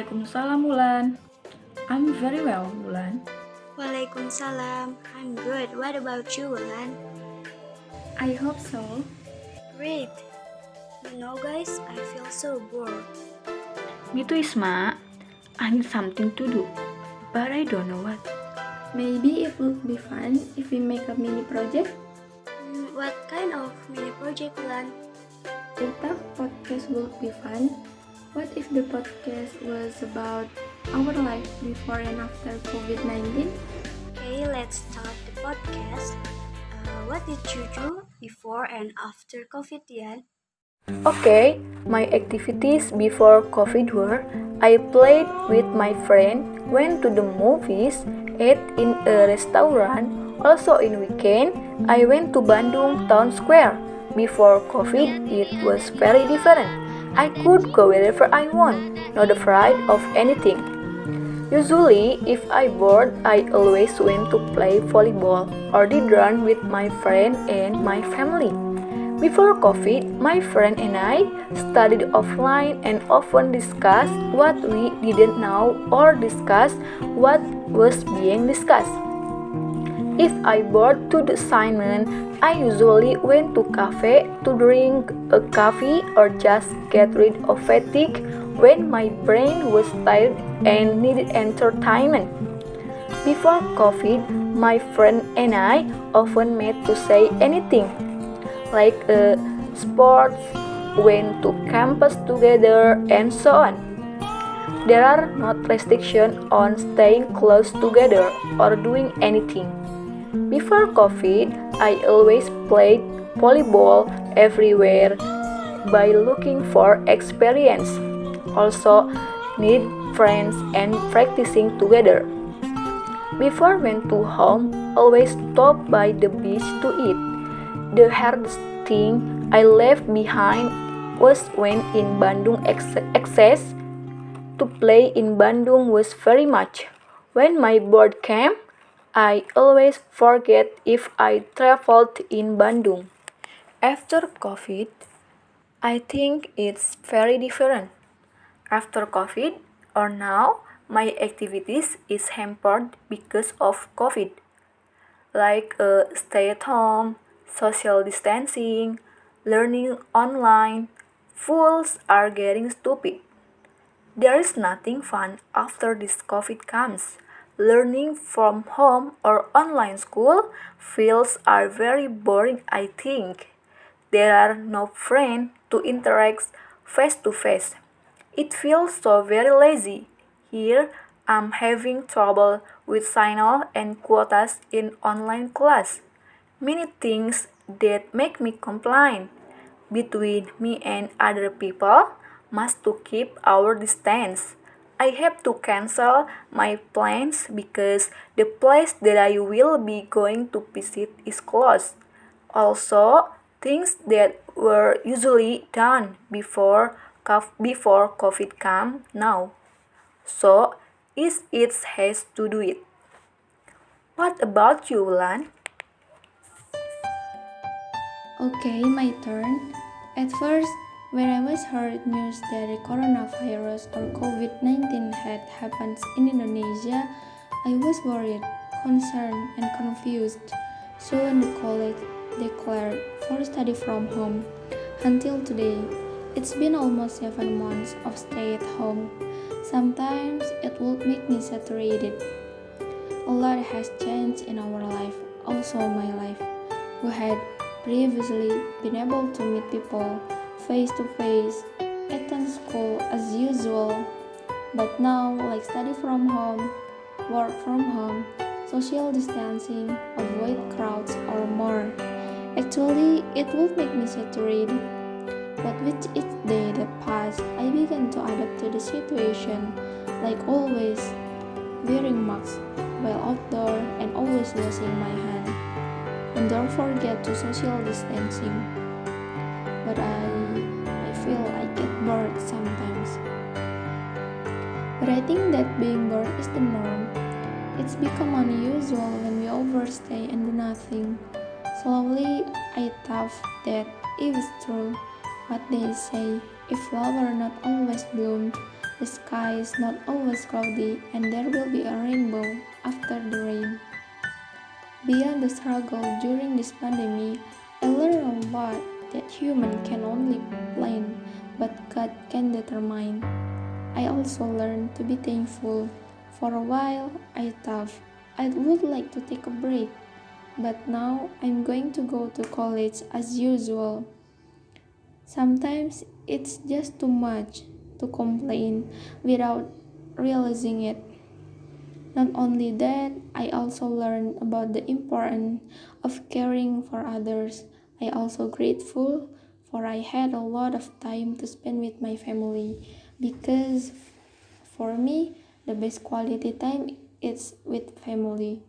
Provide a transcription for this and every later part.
Waalaikumsalam, Wulan. I'm very well, Wulan. Waalaikumsalam. I'm good. What about you, Wulan? I hope so. Great. Guys, I feel so bored. Me too, Isma. I need something to do, but I don't know what. Maybe it would be fun if we make a mini project. What kind of mini project, Wulan? I thought podcast would be fun. What if the podcast was about our life before and after COVID-19? Okay, let's start the podcast. What did you do before and after COVID, Yan? Okay, my activities before COVID were I played with my friend, went to the movies, ate in a restaurant. Also in weekend, I went to Bandung Town Square. Before COVID, it was very different. I could go wherever I want, not afraid of anything. Usually, if I bored, I always went to play volleyball or did run with my friend and my family. Before COVID, my friend and I studied offline and often discussed what we didn't know or discussed what was being discussed. If I bored to the assignment, I usually went to cafe to drink a coffee or just get rid of fatigue when my brain was tired and needed entertainment. Before COVID, my friend and I often met to say anything, like sports, went to campus together, and so on. There are no restrictions on staying close together or doing anything. Before COVID, I always played volleyball everywhere by looking for experience. Also, need friends and practicing together. Before went to home, always stop by the beach to eat. The hardest thing I left behind was when in Bandung access to play in Bandung was very much. When my board came, I always forget if I traveled in Bandung. After COVID, I think it's very different. After COVID or now, my activities is hampered because of COVID, like stay at home, social distancing, learning online. Fools are getting stupid. There is nothing fun after this COVID comes. Learning from home or online school feels are very boring, I think. There are no friends to interact face to face. It feels so very lazy. Here, I'm having trouble with signal and quotas in online class. Many things that make me complain. Between me and other people, must to keep our distance. I have to cancel my plans because the place that I will be going to visit is closed. Also, things that were usually done before COVID came now. So, it has to do it. What about you, Lan? Okay, my turn. At first, when I was heard news that the coronavirus or COVID-19 had happened in Indonesia, I was worried, concerned, and confused. Soon the college declared for study from home. Until today, it's been almost 7 months of stay at home. Sometimes it would make me saturated. A lot has changed in our life, also my life. We had previously been able to meet people face to face, attend school as usual, but now, like study from home, work from home, social distancing, avoid crowds or more. Actually, it would make me saturated. But with each day that passed, I began to adapt to the situation, like always, wearing masks while outdoor and always washing my hand. And don't forget to social distancing. But I feel I get bored sometimes. But I think that being bored is the norm. It's become unusual when we overstay and do nothing. Slowly, I thought that if it's true what they say, if flower not always bloom, The sky is not always cloudy, and there will be a rainbow after the rain. Beyond the struggle during this pandemic, I learned a lot that human can only plan, but God can determine. I also learned to be thankful. For a while, I thought I would like to take a break, but now I'm going to go to college as usual. Sometimes it's just too much to complain without realizing it. Not only that, I also learned about the importance of caring for others. I also grateful for I had a lot of time to spend with my family because for me the best quality time is with family.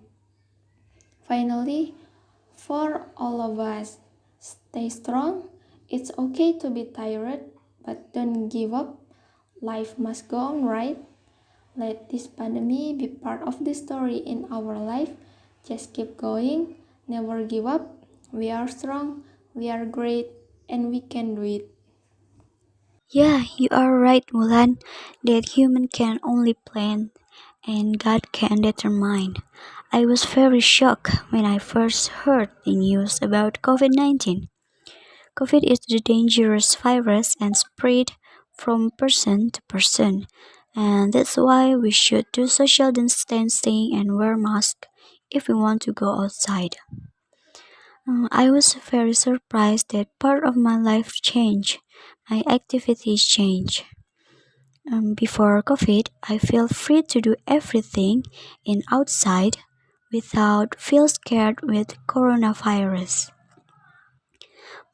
Finally, for all of us, stay strong. It's okay to be tired, but don't give up. Life must go on, right? Let this pandemic be part of the story in our life. Just keep going, never give up. We are strong, we are great, and we can do it. Yeah, you are right, Wulan, that human can only plan and God can determine. I was very shocked when I first heard the news about COVID-19. COVID is the dangerous virus and spread from person to person. And that's why we should do social distancing and wear masks if we want to go outside. I was very surprised that part of my life changed. My activities changed. Before COVID, I felt free to do everything in outside without feel scared with coronavirus.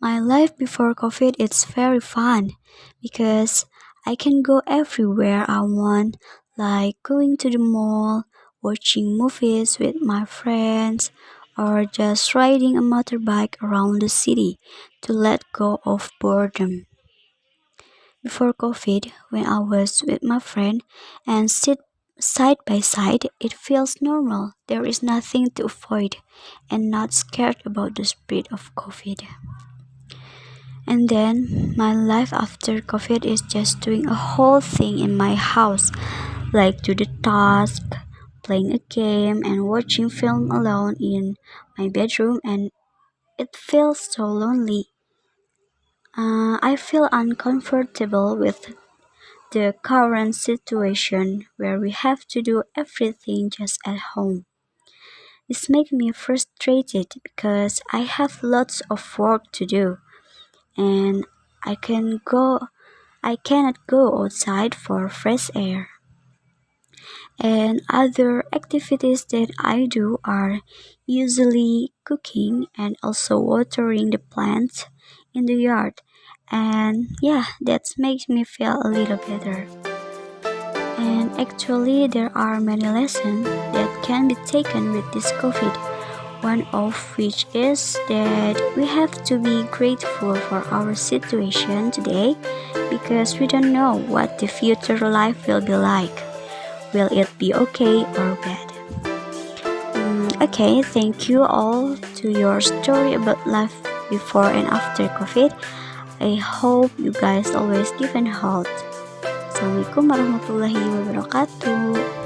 My life before COVID is very fun because I can go everywhere I want, like going to the mall, watching movies with my friends, or just riding a motorbike around the city to let go of boredom. Before COVID, when I was with my friend and sit side by side, it feels normal. There is nothing to avoid and not scared about the spread of COVID. And then my life after COVID is just doing a whole thing in my house, like do the task, playing a game, and watching film alone in my bedroom, and it feels so lonely. I feel uncomfortable with the current situation where we have to do everything just at home. This makes me frustrated because I have lots of work to do and I can go I cannot go outside for fresh air. And other activities that I do are usually cooking and also watering the plants in the yard. And yeah, that makes me feel a little better. And actually, there are many lessons that can be taken with this COVID. One of which is that we have to be grateful for our situation today because we don't know what the future life will be like. Will it be okay or bad? Okay, thank you all to your story about life before and after COVID. I hope you guys always give and hold. Assalamualaikum warahmatullahi wabarakatuh.